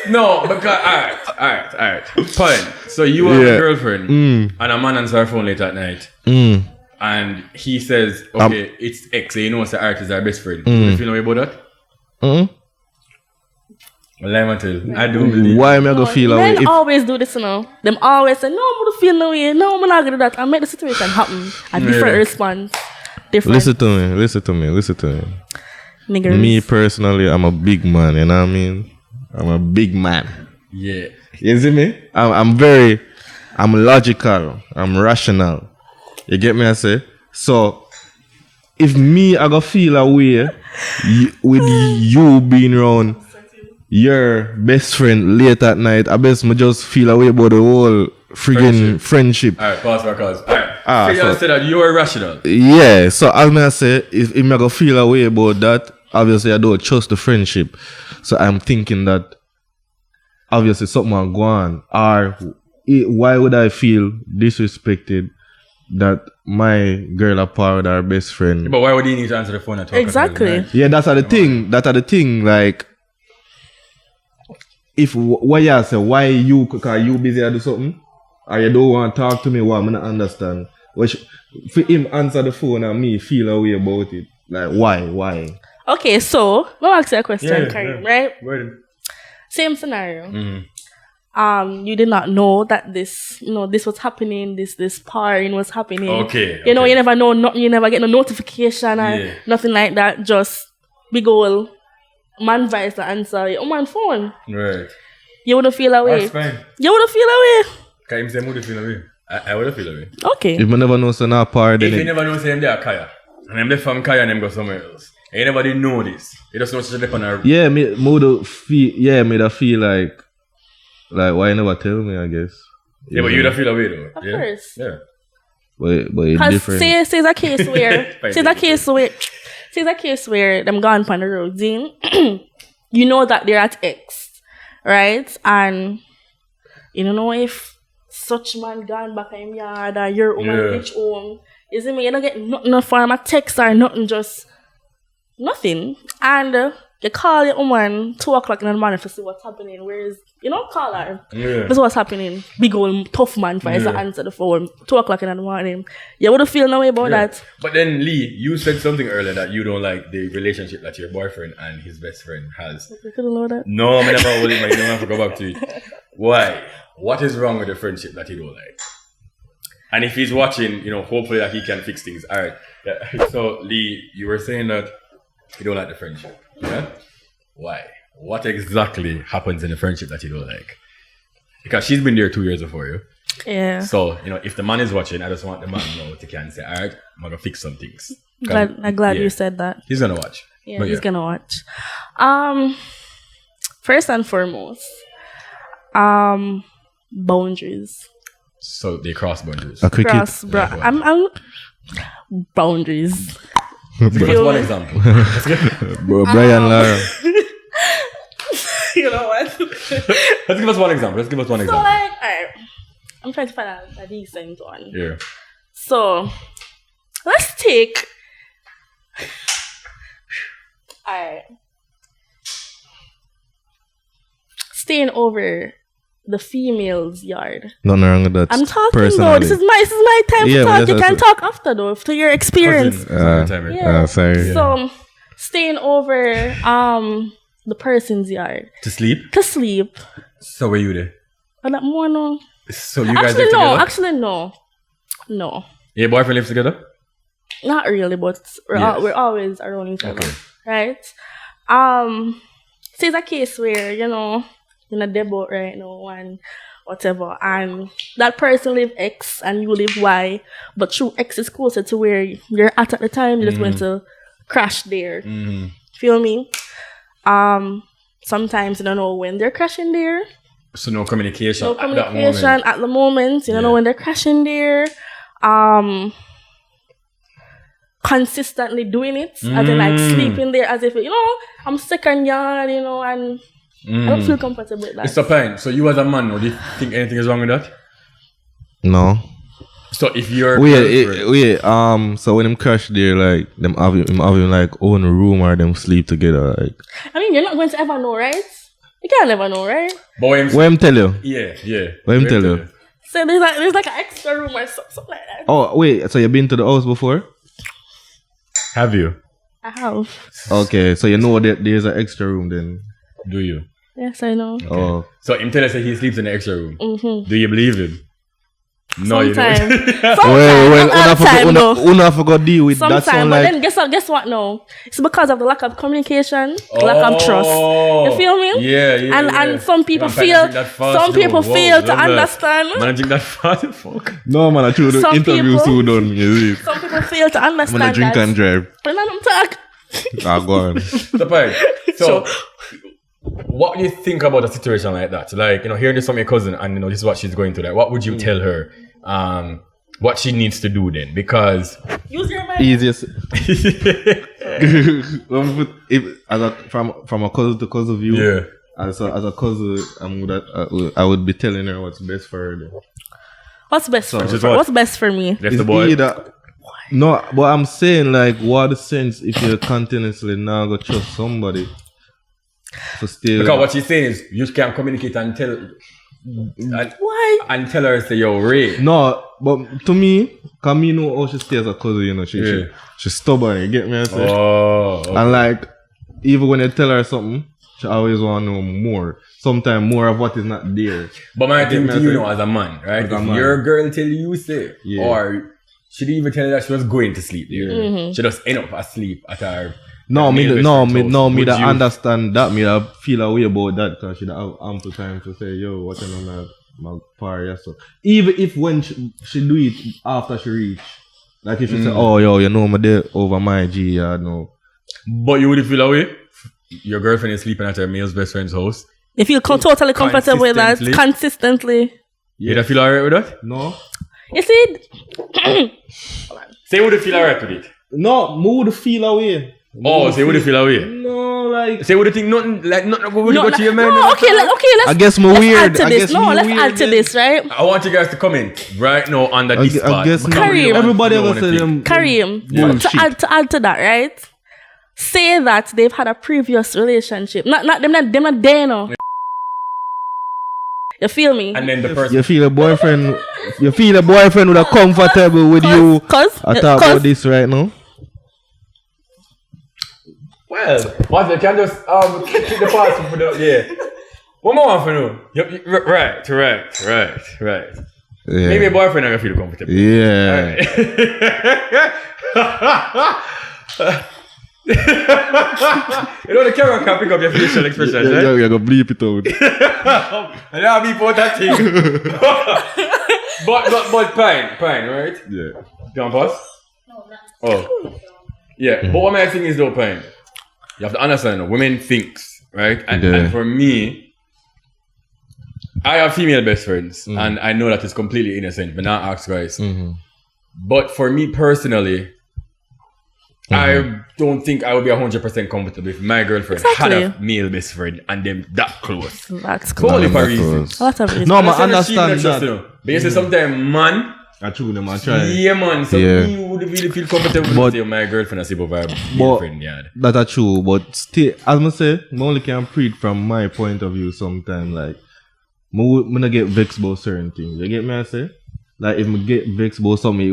Speaker 1: no, because alright. Fine. So you have a girlfriend, and a man answers her phone late at night, and he says, okay, it's X. So you know, it's the artist, our best friend. You feel about that? Well, I don't believe.
Speaker 3: Why am I gonna feel away?
Speaker 2: Men always do this, Them always say, no, I'm gonna feel no way. No, I'm not gonna do that. I make the situation happen. A different response. Different.
Speaker 3: Listen to me.
Speaker 2: Niggers.
Speaker 3: Me personally, I'm a big man. You know what I mean? I'm a big man.
Speaker 1: Yeah.
Speaker 3: You see me? I'm logical. I'm rational. You get me? I say. So, if me, I gonna feel away with you being around your best friend late at night, I best me just feel away about the whole friggin' friendship.
Speaker 1: Alright, pause for cause. Alright. So you say that you are rational.
Speaker 3: Yeah, so as I say, if I go feel away about that, obviously I don't trust the friendship. So I'm thinking that obviously something will go on. Or why would I feel disrespected that my girl apart with her best friend?
Speaker 1: Yeah, but why would he need to answer the phone at 12
Speaker 2: Exactly.
Speaker 3: Yeah, that's the thing. That's the thing. Like, if why you say why you because you busy to do something, or you don't want to talk to me, what I'm gonna understand. Which for him answer the phone and me feel a way about it. Like why?
Speaker 2: Okay, so let me ask you a question, Karim, right?
Speaker 1: Word.
Speaker 2: Same scenario. you did not know that this was happening, this pairing was happening.
Speaker 1: Okay.
Speaker 2: You know, you never know nothing, you never get no notification or nothing like that. Just big ol' man voice to answer your man phone.
Speaker 1: Right.
Speaker 2: You wouldn't feel away.
Speaker 1: That's fine.
Speaker 2: You wouldn't feel away.
Speaker 1: Can you say I would feel away? I would feel away.
Speaker 2: Okay.
Speaker 3: If you never know so now part
Speaker 1: if you never know say them there Kaya. And them left from Kaya and them go somewhere else. And you never did know this. You just know such a on a
Speaker 3: yeah, me feel like why you never tell me, I guess.
Speaker 1: Yeah, but you don't feel away though.
Speaker 2: Of course.
Speaker 1: Yeah.
Speaker 3: But it's different.
Speaker 2: Say a case where them gone on the road, Zine, you know that they're at X, right? And you don't know if such man gone back in yard or your woman reach home. You see me? You don't get nothing from a text or nothing, just nothing. And you call your woman 2 o'clock in the morning to see what's happening. Whereas, call her. Yeah. That's what's happening. Big old tough man for to answer the phone 2 o'clock in the morning. You wouldn't feel no way about that.
Speaker 1: But then, Lee, you said something earlier that you don't like the relationship that your boyfriend and his best friend has.
Speaker 2: You couldn't know that?
Speaker 1: No, I never will. You don't have to go back to it. Why? What is wrong with the friendship that you don't like? And if he's watching, hopefully that he can fix things. All right. Yeah. So, Lee, you were saying that you don't like the friendship. Yeah? Why? What exactly happens in the friendship that you don't like? Because she's been there 2 years before you.
Speaker 2: Yeah.
Speaker 1: So, if the man is watching, I just want the man to know to can say, all right, I'm going to fix some things.
Speaker 2: I'm glad you said that.
Speaker 1: He's going to watch.
Speaker 2: Yeah, he's going to watch. First and foremost, boundaries.
Speaker 1: So they cross boundaries.
Speaker 2: I'm boundaries.
Speaker 1: Let's give us one example.
Speaker 3: Brian Lara.
Speaker 2: You know what?
Speaker 1: Let's give us one example. So
Speaker 2: like, alright, I'm trying to find a decent one.
Speaker 1: Yeah.
Speaker 2: So let's take alright. Staying over the female's yard.
Speaker 3: Nothing wrong with that.
Speaker 2: I'm talking though. This is my time to talk. You can talk after though, to your experience.
Speaker 3: Sorry.
Speaker 2: So staying over the person's yard.
Speaker 1: To sleep? So were you there?
Speaker 2: No.
Speaker 1: So you guys live together?
Speaker 2: Actually no.
Speaker 1: Your boyfriend lives together?
Speaker 2: Not really, but we're always around each other.
Speaker 1: Okay.
Speaker 2: Right? Say it's a case where, in a debut right now and whatever, and that person live X and you live Y, but through X is closer to where you're at the time, you're just going to crash there. Feel me? Sometimes you don't know when they're crashing there.
Speaker 1: So no communication
Speaker 2: at the moment. You don't know when they're crashing there. Consistently doing it, as in like sleeping there, as if I'm sick and yard, and I don't feel comfortable with that.
Speaker 1: It's a pain. So you as a man, do you think anything is wrong with that?
Speaker 3: No.
Speaker 1: So if you're
Speaker 3: so when them crash there, like them having like own room or them sleep together, like.
Speaker 2: I mean, you're not going to ever know, right? You can't never know, right?
Speaker 1: But
Speaker 3: when I'm tell you?
Speaker 1: Yeah.
Speaker 3: When I'm tell you?
Speaker 2: So there's like an extra room or something like that.
Speaker 3: Oh wait, so you've been to the house before?
Speaker 1: Have you?
Speaker 2: I have.
Speaker 3: Okay, so you know that there's an extra room then.
Speaker 1: Do you?
Speaker 2: Yes, I know.
Speaker 1: Okay.
Speaker 3: Oh.
Speaker 1: So him tell us that he sleeps in the extra room.
Speaker 2: Mm-hmm.
Speaker 1: Do you believe him? No,
Speaker 2: sometimes.
Speaker 1: You don't.
Speaker 3: Well, I forgot deal with that.
Speaker 2: Sometimes, but then guess what? No, it's because of the lack of communication, lack of trust. You feel me?
Speaker 1: Yeah.
Speaker 2: And some people feel to understand.
Speaker 1: Managing that fast, fuck.
Speaker 3: No, man, I choose the interview so done.
Speaker 2: Some people fail to understand.
Speaker 3: I'm gonna drink and drive.
Speaker 2: And I don't talk.
Speaker 3: Go on.
Speaker 1: The point. So, what do you think about a situation like that? Like, hearing this from your cousin and this is what she's going through. Like, what would you tell her? What she needs to do then? Because
Speaker 2: use your mind.
Speaker 3: Easiest. From a cousin to cousin view.
Speaker 1: Yeah.
Speaker 3: As a cousin, I would be telling her what's best for her. Then.
Speaker 2: What's best for her? What's best for me?
Speaker 1: Left the boy.
Speaker 3: No, but I'm saying like, what the sense if you continuously now go trust somebody? So still.
Speaker 1: Because what she's saying is you can communicate and tell.
Speaker 2: Why?
Speaker 1: And tell her say you're Ray.
Speaker 3: No, but to me, cause me know how she stays as a cousin, she's stubborn, you get me?
Speaker 1: Oh, okay.
Speaker 3: And like, even when you tell her something, she always want to know more. Sometimes more of what is not there.
Speaker 1: But my thing to you know as a man, right? If your girl tell you say, or she didn't even tell you that she was going to sleep there. She just end up asleep at her.
Speaker 3: Me that understand that. Me that feel a way about that because she have ample time to say, yo, what you know my par, so even if when she do it after she reach, like if she say, oh yo, you know my day over my G, no.
Speaker 1: But you would feel away? Your girlfriend is sleeping at her male's best friend's house.
Speaker 2: You feel totally comfortable with that consistently.
Speaker 1: You feel alright with that?
Speaker 3: No.
Speaker 2: You see?
Speaker 1: Say would you feel alright with it?
Speaker 3: No, mood feel away.
Speaker 1: Oh, say would you feel away?
Speaker 3: No, like
Speaker 1: say would you think nothing would you go to your man?
Speaker 2: No, okay, let's
Speaker 3: I guess more weird.
Speaker 2: Let's add to this, right?
Speaker 1: I want you guys to comment right now under this spot.
Speaker 3: I guess
Speaker 2: Kareem,
Speaker 3: everybody ever say them.
Speaker 2: Kareem, to add to that, right? Say that they've had a previous relationship. Not there now. You feel me?
Speaker 1: And then the person
Speaker 3: you feel a boyfriend would have comfortable with you. I talk about this right now.
Speaker 1: Well, what you can just keep the pass for the One more for you. Right.
Speaker 3: Yeah.
Speaker 1: Maybe a boyfriend I feel comfortable.
Speaker 3: Yeah.
Speaker 1: Right. You know the camera can pick up your facial expressions, right?
Speaker 3: You're gonna bleep it out.
Speaker 1: And I'll be for that thing. but Pine, right?
Speaker 3: Yeah.
Speaker 1: You want pass? No, not. Oh. Yeah, but what my thing is though, Pine, you have to understand, women thinks, right? And for me, I have female best friends, and I know that it's completely innocent, but not ask guys. But for me personally, I don't think I would be 100% comfortable if my girlfriend had a male best friend and them that close.
Speaker 2: That's close.
Speaker 1: Only for reason.
Speaker 3: No, I understand that.
Speaker 1: But you say sometimes, man.
Speaker 3: I true them, I try.
Speaker 1: Yeah, man. So me would really feel comfortable with say my girlfriend as if my girlfriend. Yeah.
Speaker 3: That's true, but still, as I say, I only can preach from my point of view sometimes. Like, I don't get vexed about certain things. You get me, I say? Like, if I get vexed about something, I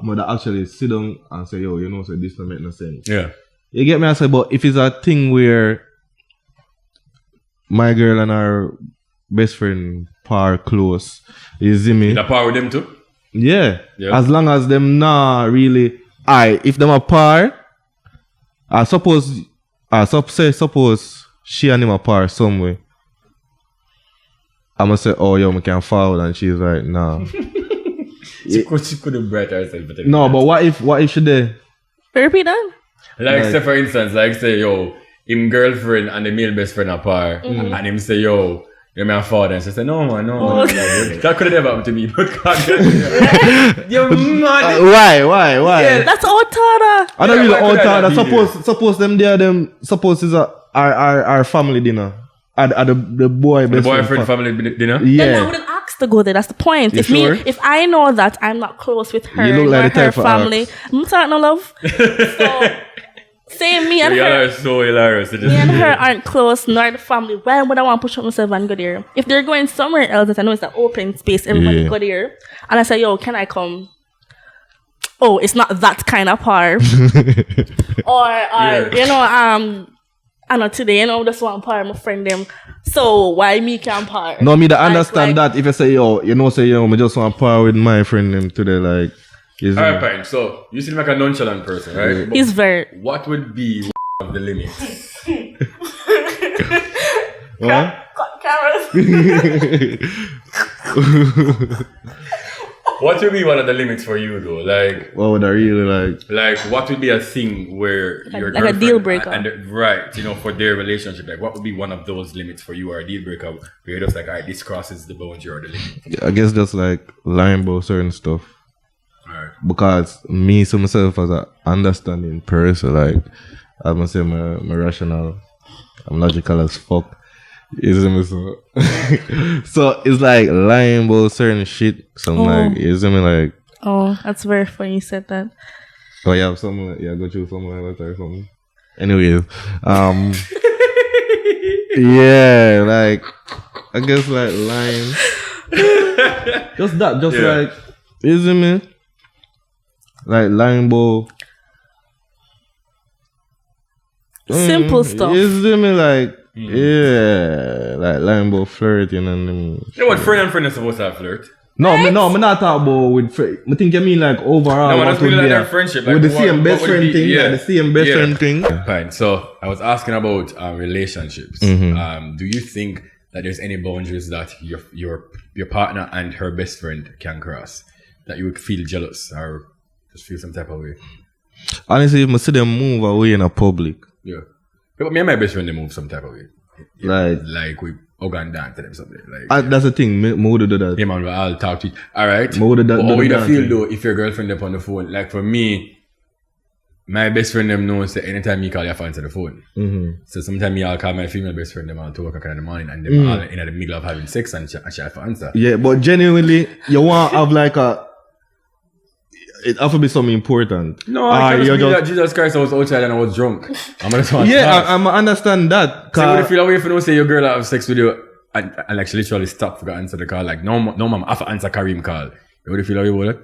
Speaker 3: would actually sit down and say, yo, you know, so this don't make no sense.
Speaker 1: Yeah.
Speaker 3: You get me? I say, but if it's a thing where my girl and her best friend par close, you see me?
Speaker 1: You par with them too?
Speaker 3: Yeah. As long as them not really, if them a par, suppose she and him a par somewhere, I'ma say, oh, yo, I can foul, and she's like, nah.
Speaker 1: She couldn't bright herself.
Speaker 3: No, but what if she did?
Speaker 2: Repeat that?
Speaker 1: Like say for instance, like say, yo, him girlfriend and the male best friend are par, and him say, yo, you're my father, and she say, no man. That could have never happened to me, but you're mad.
Speaker 3: Why?
Speaker 1: Yeah,
Speaker 2: that's outada.
Speaker 3: I don't really outada. Suppose suppose it's our family dinner. At the
Speaker 1: boyfriend family dinner?
Speaker 2: Yeah. Then I wouldn't ask to go there. That's the point. If I know that I'm not close with her,
Speaker 3: you look like
Speaker 2: her family, I'm talking no love. So say me and her.
Speaker 1: Y'all are so hilarious.
Speaker 2: Me and her aren't close, nor the family. Why would I want to push up myself and go there? If they're going somewhere else that I know it's an open space, everybody go there. And I say, yo, can I come? Oh, it's not that kind of par. or you know, I know today, you know, just one par, my friend them. So why me can't par?
Speaker 3: No, me to understand that if you say, yo, I just want par with my friend them today, like.
Speaker 1: Alright, fine. So you seem like a nonchalant person, right?
Speaker 2: He's very.
Speaker 1: What would be of the limit? What would be one of the limits for you though? Like,
Speaker 3: what would I really like?
Speaker 1: Like, what would be a thing where your
Speaker 2: like a deal breaker,
Speaker 1: right? You know, for their relationship, like, what would be one of those limits for you or a deal breaker where you're just like, alright, this crosses the boundary or the limit?
Speaker 3: I guess just like lying about certain stuff.
Speaker 1: Right.
Speaker 3: Because me, so myself as an understanding person, like, as I say, I'm rational, I'm logical as fuck. So it's like lying about certain shit. So I'm like, like.
Speaker 2: Oh, that's very funny you said that.
Speaker 3: Oh, you have something like, go through something like that or something. Anyways, yeah, like, I guess like lying. Like, me? Like lying about
Speaker 2: simple stuff.
Speaker 3: Me like Yeah, like lying about flirting and them.
Speaker 1: You know what friend and friend is supposed to have flirt?
Speaker 3: No, I'm not talking about with friend. I think you mean like overall.
Speaker 1: No, that's really like their friendship. Like
Speaker 3: with the same best friend thing. Yeah, the same best friend thing.
Speaker 1: Fine. So I was asking about relationships. Do you think that there's any boundaries that your partner and her best friend can cross? That you would feel jealous or just feel some type of way?
Speaker 3: Honestly, if I see them move away in a public.
Speaker 1: Yeah. But me and my best friend, they move some type of way. Like we hug and dance to them something. Like
Speaker 3: that's the thing. Me would do that.
Speaker 1: Yeah, man. I'll talk to you. All right.
Speaker 3: But how
Speaker 1: would you feel though if your girlfriend up on the phone? Like for me, my best friend them knows that anytime me call, you have to answer the phone. So sometimes me I'll call my female best friend them at 2 o'clock in the morning and them all in the middle of having sex and she have to answer.
Speaker 3: Yeah, but genuinely, you want to have like it have to be something important.
Speaker 1: No, I can't just that Jesus Christ, I was outside and I was drunk. I'm gonna talk.
Speaker 3: Yeah, I understand that.
Speaker 1: So would you feel away if you don't say your girl have sex with you and like she literally stop for to answer the call? Like, no mom, I have to answer Kareem call. Would you feel away about it?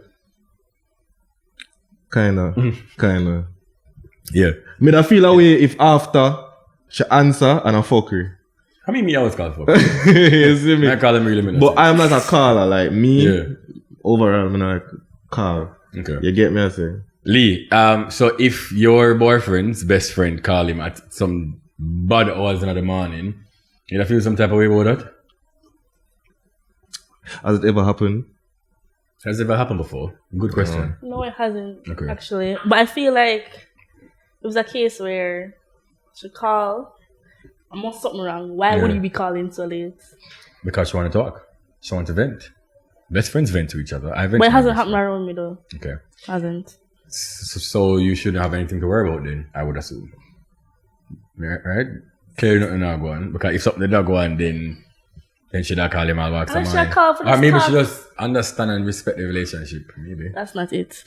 Speaker 1: Kinda. Yeah. Me I feel away if after she answer and I fuck her. I mean, me always call for.
Speaker 3: You see me?
Speaker 1: I call him really.
Speaker 3: But I'm not a caller like me. Yeah. Overall, I'm not a call.
Speaker 1: Okay.
Speaker 3: You get me, I say?
Speaker 1: Lee, so if your boyfriend's best friend call him at some bad hours in the morning, you feel some type of way about that?
Speaker 3: Has it ever happened?
Speaker 1: Has it ever happened before? Good question.
Speaker 2: No, it hasn't, actually. But I feel like it was a case where she called, I must something wrong. Why would you be calling so late? Because
Speaker 1: she want to talk. She want to vent. Best friends vent to each other.
Speaker 2: But it hasn't happened around me though.
Speaker 1: Okay.
Speaker 2: Hasn't.
Speaker 1: So you shouldn't have anything to worry about then, I would assume. Right? Clearly nothing not go on. Because if something did not go on, then should I call him all back some money. Or maybe she just understand and respect the relationship. Maybe.
Speaker 2: That's not it.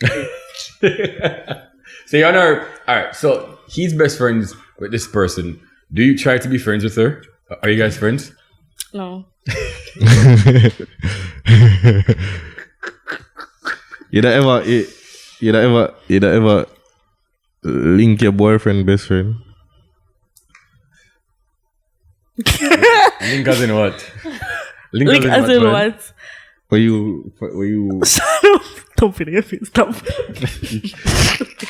Speaker 1: So you know, alright, so he's best friends with this person. Do you try to be friends with her? Are you guys friends?
Speaker 2: No.
Speaker 3: You don't ever link your boyfriend best friend?
Speaker 1: Link as in what?
Speaker 2: Link as in what?
Speaker 3: Were you
Speaker 2: Shut up. Don't feel your face. Stop.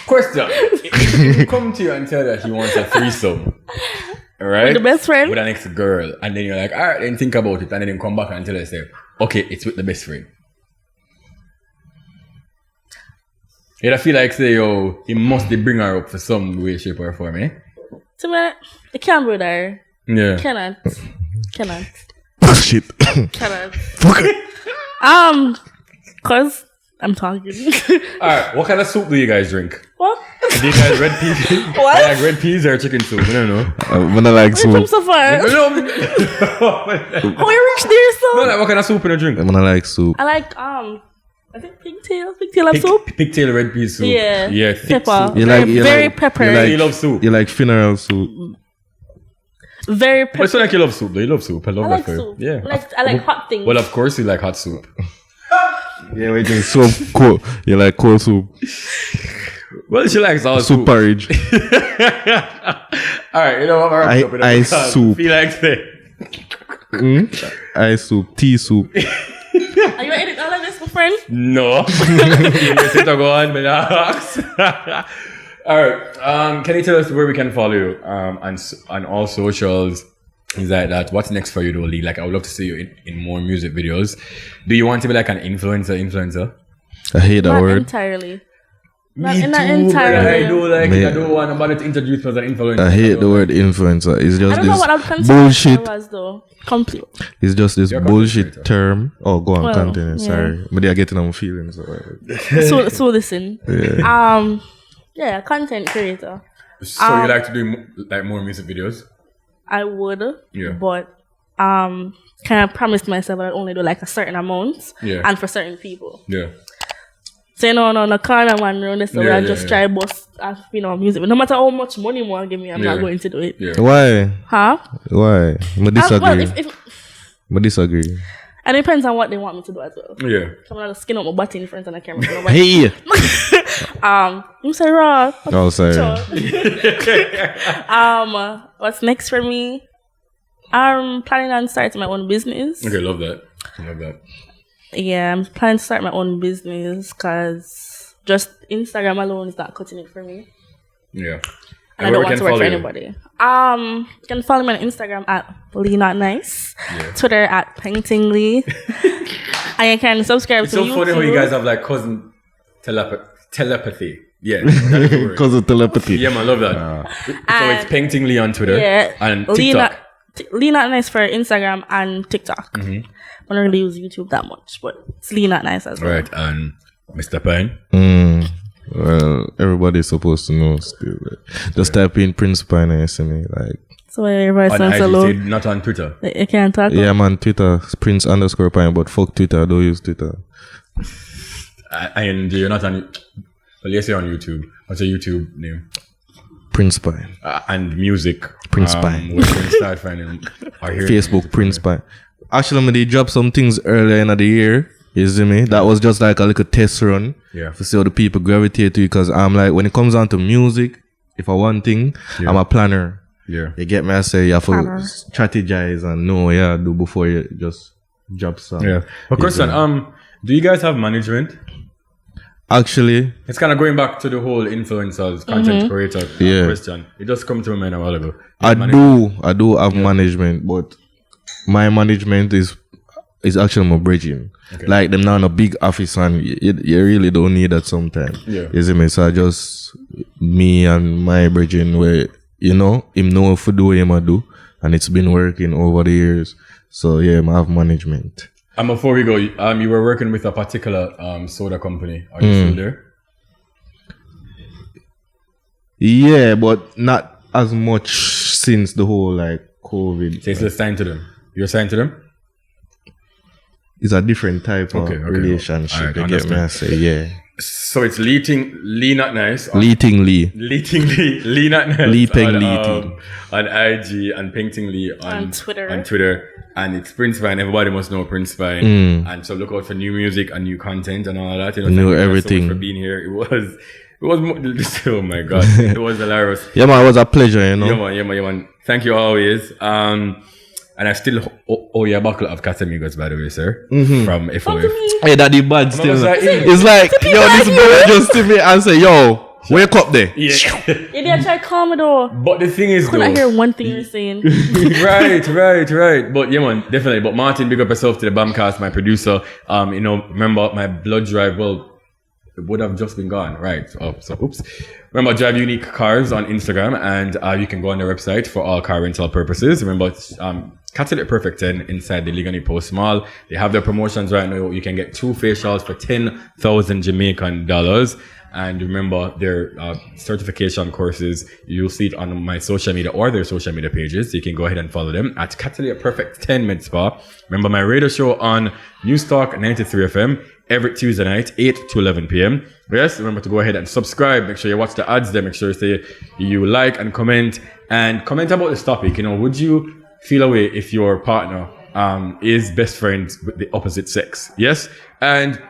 Speaker 1: Question. If he come to you and tell that he wants a threesome, alright?
Speaker 2: With the best friend?
Speaker 1: With an ex-girl. And then you're like, alright, then think about it. And then come back and tell us, okay, it's with the best friend. I feel like, say, he must bring her up for some way, shape, or form, eh?
Speaker 2: To me, it can't be there.
Speaker 1: Yeah.
Speaker 2: Cannot.
Speaker 3: Shit.
Speaker 2: Cannot. Cause I'm talking.
Speaker 1: Alright, what kind of soup do you guys drink?
Speaker 2: What?
Speaker 1: Do you guys red peas?
Speaker 2: What?
Speaker 1: Like red peas or chicken soup? I don't know.
Speaker 3: I like soup.
Speaker 2: From so far.
Speaker 1: How
Speaker 2: you reach there, so?
Speaker 1: No, like what kind of soup you drink?
Speaker 3: I like soup.
Speaker 2: I like I think pigtail of soup.
Speaker 1: Pigtail red pea soup.
Speaker 2: Yeah.
Speaker 1: Yeah, thick
Speaker 2: pepper.
Speaker 1: soup.
Speaker 2: Very peppery.
Speaker 1: You love soup.
Speaker 3: You like funeral soup.
Speaker 2: Very peppery.
Speaker 1: But it's not like you love soup though. You love soup. I love
Speaker 2: like
Speaker 1: that.
Speaker 2: Soup.
Speaker 1: Yeah.
Speaker 2: I like hot things.
Speaker 1: Well, of course you like hot soup.
Speaker 3: Yeah, we drink soup cold. You like cold soup.
Speaker 1: Well, she likes all soup.
Speaker 3: Soup porridge.
Speaker 1: Alright, you know what?
Speaker 3: Ice soup.
Speaker 1: Feel like that.
Speaker 3: Ice soup. Tea soup.
Speaker 2: Are you edit all of this, my friend?
Speaker 1: No. You sit or go on, but ask. Alright. Can you tell us where we can follow you on all socials? Is that what's next for you though, Lee? Like I would love to see you in more music videos. Do you want to be like an influencer?
Speaker 3: I hate that word.
Speaker 2: Entirely.
Speaker 1: Me too, entirely. I don't want nobody to introduce me as an influencer.
Speaker 3: I hate the word influencer. It's just
Speaker 2: I don't know what I would consider
Speaker 3: bullshit.
Speaker 2: Was, though. Complete.
Speaker 3: It's just this bullshit term. Oh, go on, continue. Yeah. Sorry, but they are getting on feelings.
Speaker 2: So listen.
Speaker 3: Yeah.
Speaker 2: Content creator.
Speaker 1: So you like to do like more music videos? I
Speaker 2: would. Yeah. But kind of promised myself I'd only do like a certain amount.
Speaker 1: Yeah.
Speaker 2: And for certain people.
Speaker 1: Yeah.
Speaker 2: So no corner man around this, so I just try bust music. But no matter how much money more give me, I'm not going to do it.
Speaker 1: Yeah.
Speaker 3: Why?
Speaker 2: Huh?
Speaker 3: Why? I disagree.
Speaker 2: Well,
Speaker 3: I disagree.
Speaker 2: And it depends on what they want me to do as well.
Speaker 1: Yeah.
Speaker 2: I'm not skin up my butt in front of the camera.
Speaker 3: Hey.
Speaker 2: I'm sorry, Rob.
Speaker 3: Oh, sorry.
Speaker 2: What's next for me? I'm planning on starting my own business.
Speaker 1: Okay, love that. Love that.
Speaker 2: Yeah, I'm planning to start my own business because just Instagram alone is not cutting it for me.
Speaker 1: Yeah.
Speaker 2: And I don't want to work for anybody. You can follow me on Instagram at Lee Not Nice. Yeah. Twitter at PengtingLee. And you can subscribe to YouTube.
Speaker 1: It's so funny how you guys have like cousin telepathy. Yeah.
Speaker 3: Cousin telepathy.
Speaker 1: Yeah, man, I love that. So it's PengtingLee on Twitter and TikTok.
Speaker 2: Lee Not Nice for Instagram and TikTok. Mm-hmm. I don't really use YouTube that much, but it's Lee Not Nice as well.
Speaker 1: Right, and Mr. Pine?
Speaker 3: Well, everybody's supposed to know still. Just type in PrincePine and see me. Like,
Speaker 2: so everybody sounds so low.
Speaker 1: Not on Twitter?
Speaker 2: You can't talk?
Speaker 3: Yeah, I'm on Twitter. Prince_Pine, but fuck Twitter. I don't use Twitter.
Speaker 1: And you're not on... Well, yes, you're on YouTube. What's your YouTube name?
Speaker 3: PrincePine.
Speaker 1: And music.
Speaker 3: PrincePine.
Speaker 1: Where can you start finding...
Speaker 3: Facebook, PrincePine. Actually, I'm going to drop some things earlier in the year. You see me? That was just like a little test run.
Speaker 1: Yeah.
Speaker 3: To see how the people gravitate to it. Because I'm like, when it comes down to music, if I want thing, I'm a planner.
Speaker 1: Yeah.
Speaker 3: You get me? I say you have to strategize and know what you do before you just drop some.
Speaker 1: Yeah. But question, do you guys have management?
Speaker 3: Actually,
Speaker 1: it's kind of going back to the whole influencers, content creator question. It just come to my mind a while ago.
Speaker 3: I do have management, but my management is actually my bridging. Okay. Like them now in a big office and you really don't need that sometimes. Yeah. You see me? So I just me and my bridging where him know if to do what him do, and it's been working over the years. So yeah, I have management.
Speaker 1: And before we go, you were working with a particular soda company. Are you still there?
Speaker 3: Yeah, but not as much since the whole like COVID.
Speaker 1: So it's signed to them. You're signed to them?
Speaker 3: It's a different type of relationship.
Speaker 1: Right,
Speaker 3: you get me? I say, yeah.
Speaker 1: So it's Lee Not Nice.
Speaker 3: PengtingLee.
Speaker 1: Lee Not Nice.
Speaker 3: Lee PengtingLee.
Speaker 1: On IG and PengtingLee on Twitter. And it's PrincePine. Everybody must know PrincePine. And so look out for new music and new content and all that. You know,
Speaker 3: everything.
Speaker 1: So much for being here. It was oh my god. It was hilarious.
Speaker 3: Yeah, man, it was a pleasure,
Speaker 1: Yeah, man. Thank you always. And I still owe you a buckle of Cattleya, by the way, sir. From FOF.
Speaker 3: Hey, daddy bad still. It's like, yo, this boy just to me and say, yo, wake up there.
Speaker 2: Yeah. You didn't try to calm it though.
Speaker 1: But the thing is,
Speaker 2: I couldn't hear one thing you're saying.
Speaker 1: right. But yeah, man, definitely. But Martin, big up yourself to the Bamcast, my producer. Remember my blood drive, it would have just been gone, right? Oops. Remember, Drive Unique Cars on Instagram, and you can go on their website for all car rental purposes. Remember, Cattleya Perfect 10 inside the Legally Post Mall. They have their promotions right now. You can get 2 facials for 10,000 Jamaican dollars. And remember, their certification courses, you'll see it on my social media or their social media pages. So you can go ahead and follow them at Cattleya Perfect 10 Med Spa. Remember, my radio show on News Talk 93 FM every Tuesday night, 8 to 11 p.m. Yes, remember to go ahead and subscribe. Make sure you watch the ads there. Make sure you like and comment. And comment about this topic. Would you feel away if your partner is best friends with the opposite sex? Yes? And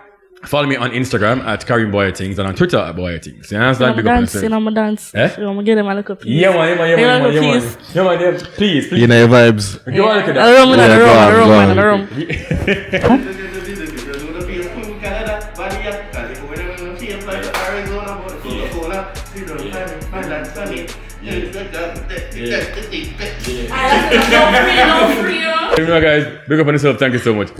Speaker 1: follow me on Instagram at Bwoyatingz and on Twitter at Bwoyatingz. You understand?
Speaker 2: I'm a dance. I'm going to get them a look up.
Speaker 1: Yeah, man. Please.
Speaker 3: You know your vibes.
Speaker 1: Go on, look at that.
Speaker 2: I don't
Speaker 1: Guys, big up on yourself. Thank you so much.